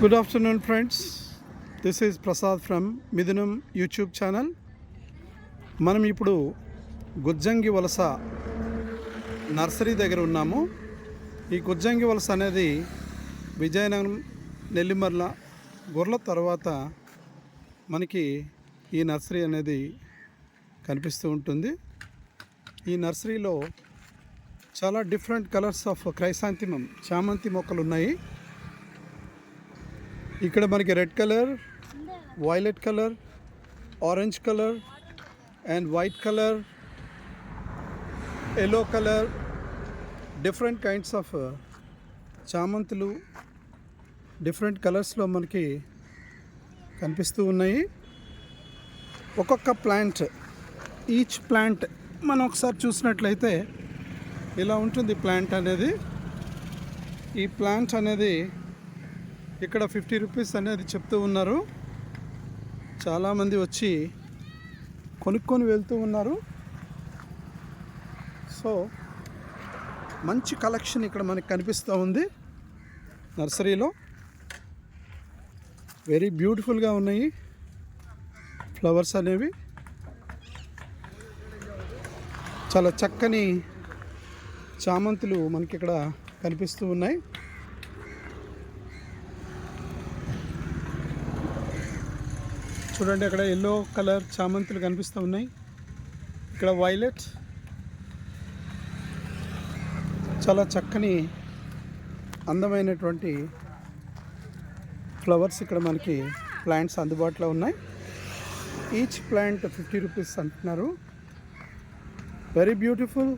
Good afternoon, friends. This is Prasad from Midunam YouTube channel. మనం ఇప్పుడు గుజ్జంగి వలస nursery దగ్గర ఉన్నాము. ఈ గుజ్జంగి వలస అనేది విజయనగరం, నెల్లిమర్ల, గొర్ల తర్వాత మనకి ఈ నర్సరీ అనేది కనిపిస్తూ ఉంటుంది. ఈ నర్సరీలో చాలా డిఫరెంట్ కలర్స్ ఆఫ్ క్రైసాంతిమం చామంతి మొక్కలు ఉన్నాయి. ఇక్కడ మనకి red colour, violet colour, orange colour and white colour, yellow colour, different kinds of చామంతులు డిఫరెంట్ కలర్స్లో మనకి కనిపిస్తూ ఉన్నాయి. ఒక్కొక్క ప్లాంట్, ఈచ్ ప్లాంట్ మనం ఒకసారి చూసినట్లయితే ఇలా ఉంటుంది ప్లాంట్ అనేది. ఈ ప్లాంట్ అనేది ఇక్కడ 50 రూపీస్ అనేది చెప్తూ ఉన్నారు. చాలామంది వచ్చి కొనుక్కొని వెళ్తూ ఉన్నారు. సో మంచి కలెక్షన్ ఇక్కడ మనకి కనిపిస్తూ ఉంది నర్సరీలో. వెరీ బ్యూటిఫుల్గా ఉన్నాయి ఫ్లవర్స్ అనేవి. చాలా చక్కని చామంతులు మనకి ఇక్కడ కనిపిస్తూ ఉన్నాయి. చూడండి, అక్కడ ఎల్లో కలర్ చామంతులు కనిపిస్తూ ఉన్నాయి. ఇక్కడ వైలెట్, చాలా చక్కని అందమైనటువంటి ఫ్లవర్స్ ఇక్కడ మనకి ప్లాంట్స్ అందుబాటులో ఉన్నాయి. ఈచ్ ప్లాంట్ 50 రూపీస్ అంటున్నారు. వెరీ బ్యూటిఫుల్,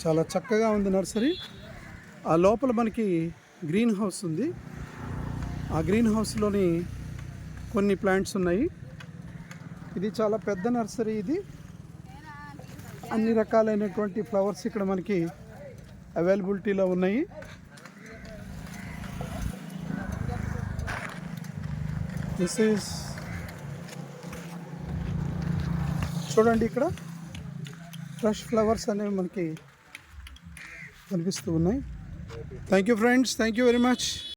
చాలా చక్కగా ఉంది నర్సరీ. ఆ లోపల మనకి గ్రీన్ హౌస్ ఉంది. ఆ గ్రీన్ హౌస్లోని కొన్ని ప్లాంట్స్ ఉన్నాయి. ఇది చాలా పెద్ద నర్సరీ. ఇది అన్ని రకాలైనటువంటి ఫ్లవర్స్ ఇక్కడ మనకి అవైలబిలిటీలో ఉన్నాయి. దిస్ ఈజ్ చూడండి, ఇక్కడ ఫ్రెష్ ఫ్లవర్స్ అనేవి మనకి కనిపిస్తూ ఉన్నాయి. Thank you friends, thank you very much.